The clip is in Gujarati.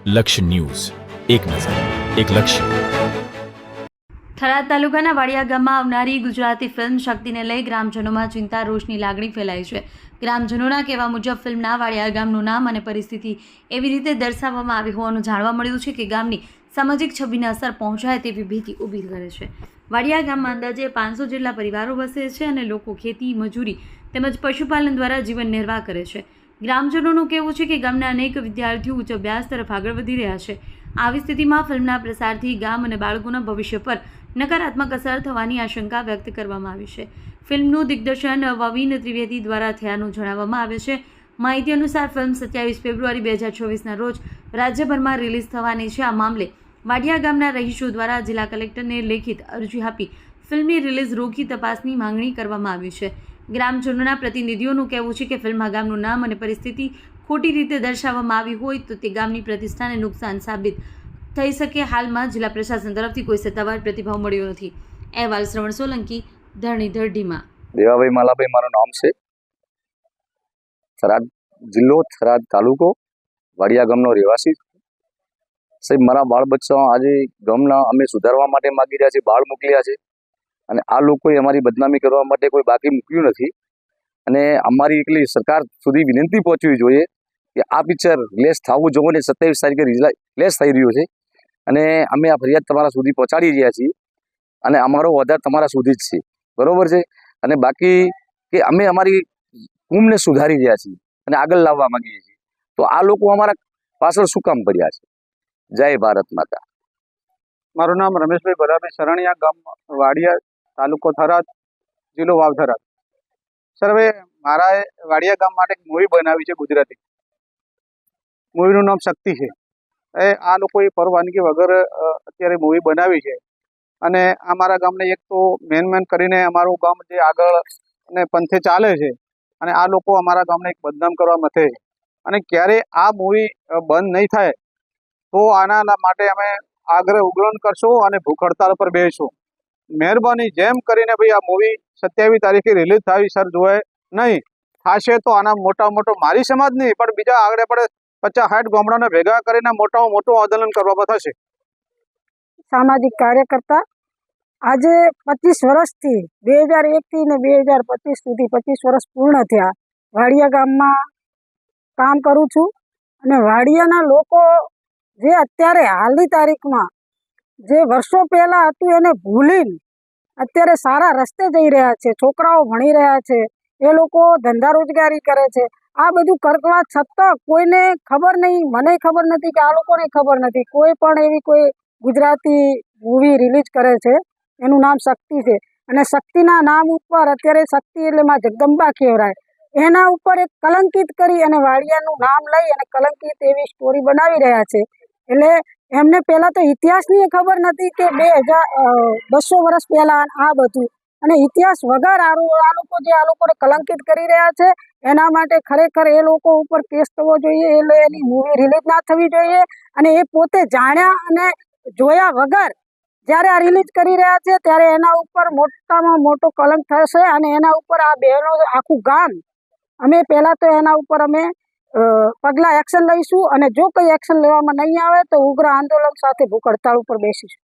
લક્ષ્ય ન્યૂઝ, એક નજર, એક લક્ષ્ય. થરાદ તાલુકાના વાડિયા ગામમાં આવનારી ગુજરાતી ફિલ્મ શક્તિને લઈ ગ્રામજનોમાં ચિંતા રોષની લાગણી ફેલાઈ છે. ગ્રામજનોના કહેવા મુજબ ફિલ્મના વાડિયા ગામનું નામ અને પરિસ્થિતિ એવી રીતે દર્શાવવામાં આવી હોવાનું જાણવા મળ્યું છે કે ગામની સામાજિક છબીને અસર પહોંચાય તેવી ભીતિ ઊભી કરે છે. વાડિયા ગામમાં અંદાજે 500 જેટલા પરિવારો વસે છે અને લોકો ખેતી, મજૂરી તેમજ પશુપાલન દ્વારા જીવન નિર્વાહ કરે છે. ગ્રામજનોનું કહેવું છે કે ગામના અનેક વિદ્યાર્થીઓ ઉચ્ચ અભ્યાસ તરફ આગળ વધી રહ્યા છે. આવી સ્થિતિમાં ફિલ્મના પ્રસારથી ગામ અને બાળકોના ભવિષ્ય પર નકારાત્મક અસર થવાની આશંકા વ્યક્ત કરવામાં આવી છે. ફિલ્મનું દિગ્દર્શન વવીન ત્રિવેદી દ્વારા થયાનું જણાવવામાં આવે છે. માહિતી અનુસાર ફિલ્મ 27 ફેબ્રુઆરી 2024ના રોજ રાજ્યભરમાં રિલીઝ થવાની છે. આ મામલે વાડિયા ગામના રહીશો દ્વારા જિલ્લા કલેક્ટરને લેખિત અરજી આપી ફિલ્મની રિલીઝ રોકી તપાસની માંગણી કરવામાં આવી છે. ગ્રામજનોના પ્રતિનિધિઓનું કહેવું છે કે ફિલ્મમાં ગામનું નામ અને પરિસ્થિતિ ખોટી રીતે દર્શાવવામાં આવી હોય તો તે ગામની પ્રતિષ્ઠાને નુકસાન સાબિત થઈ શકે. હાલમાં જિલ્લા પ્રશાસન તરફથી કોઈ સત્તાવાર પ્રતિભાવ મળ્યો નથી. અહેવાલ શ્રવણ સોલંકી, ધરણીધર ઢીમા. દેવાભાઈ માલાભાઈ મારું નામ છે. થરાદ જિલ્લો, થરાદ તાલુકો, વાડિયા ગામનો રહેવાસી. સાહેબ, મારા બાળ બચ્ચા આજે ગામના અમે સુધારવા માટે માગી રહ્યા છીએ, બાળ મોકલ્યા છે અને આ લોકોએ અમારી બદનામી કરવા માટે કોઈ બાકી મૂક્યું નથી. અને અમારી એટલી સરકાર સુધી વિનંતી પહોંચવી જોઈએ કે આ પિક્ચર રિલીઝ થવું જોઈએ ને 27 તારીખે રિલીઝ થઈ રહ્યું છે અને અમે આ ફરિયાદ તમારા સુધી પહોંચાડી રહ્યા છીએ અને અમારો આધાર તમારા સુધી જ છે, બરોબર છે. અને બાકી કે અમે અમારી કુમને સુધારી રહ્યા છીએ અને આગળ લાવવા માંગીએ છીએ, તો આ લોકો અમારા પાછળ શું કામ પડ્યા છે? જય ભારત માતા. મારું નામ રમેશભાઈ ભરાભાઈ સરણિયા, ગામ વાડિયા, તાલુકો થરાદ, જિલ્લો વાવ થરાદ. સર, હવે મારા વાડિયા ગામ માટે એક મૂવી બનાવી છે ગુજરાતી. મૂવીનું નામ શક્તિ છે. આ લોકોએ પરવાનગી વગર અત્યારે મૂવી બનાવી છે અને અમારા ગામને એક તો મેન કરીને અમારું ગામ જે આગળ અને પંથે ચાલે છે અને આ લોકો અમારા ગામને એક બદનામ કરવા મથે છે અને ક્યારે આ મૂવી બંધ નહીં થાય તો આના માટે અમે આગ્રહ ઉગ્રન કરશું અને ભૂખ હડતાલ પર બેસીશું. મહેરબાની જેમ કરીને ભાઈ આ મૂવી 27 તારીખે રિલીઝ થાય સર, જોવે નહીં થશે તો આના મોટો મારી સમાજ નહીં પણ બીજા આગળ પડે 50-60 ગામડાને ભેગા કરીને મોટામાં મોટું આંદોલન કરવામાં થશે. સામાજિક કાર્યકર્તા આજે 25 વર્ષથી 2001 થી ને 2025 સુધી 25 વર્ષ પૂર્ણ થયા વાડિયા ગામમાં કામ કરું છું અને વાડિયાના લોકો જે અત્યારે હાલની તારીખમાં જે વર્ષો પહેલા હતું એને ભૂલીને અત્યારે સારા રસ્તે જઈ રહ્યા છે, છોકરાઓ ભણી રહ્યા છે, એ લોકો ધંધા રોજગારી કરે છે. આ બધું કરવા છતાં કોઈને ખબર નહીં, મને ખબર નથી કે આ લોકોને ખબર નથી. કોઈ પણ એવી કોઈ ગુજરાતી મૂવી રિલીઝ કરે છે, એનું નામ શક્તિ છે અને શક્તિના નામ ઉપર અત્યારે શક્તિ એટલે માં જગદંબા કહેવાય, એના ઉપર એક કલંકિત કરી અને વાડિયાનું નામ લઈ અને કલંકિત એવી સ્ટોરી બનાવી રહ્યા છે. એટલે એમને પહેલાં તો ઇતિહાસની ખબર નથી કે 200 વર્ષ પહેલાં આ બધું, અને ઇતિહાસ વગર આ લોકોને કલંકિત કરી રહ્યા છે. એના માટે ખરેખર એ લોકો ઉપર કેસ થવો જોઈએ, એની મૂવી રિલીઝ ના થવી જોઈએ અને એ પોતે જાણ્યા અને જોયા વગર જ્યારે આ રિલીઝ કરી રહ્યા છે ત્યારે એના ઉપર મોટામાં મોટો કલંક થશે અને એના ઉપર આ બહેનો આખું ગામ અમે પહેલાં તો એના ઉપર અમે પગલાં એક્શન લઈશું અને જો કોઈ એક્શન લેવામાં નહીં આવે તો ઉગ્ર આંદોલન સાથે ભૂખ હડતાળ ઉપર બેસીશું.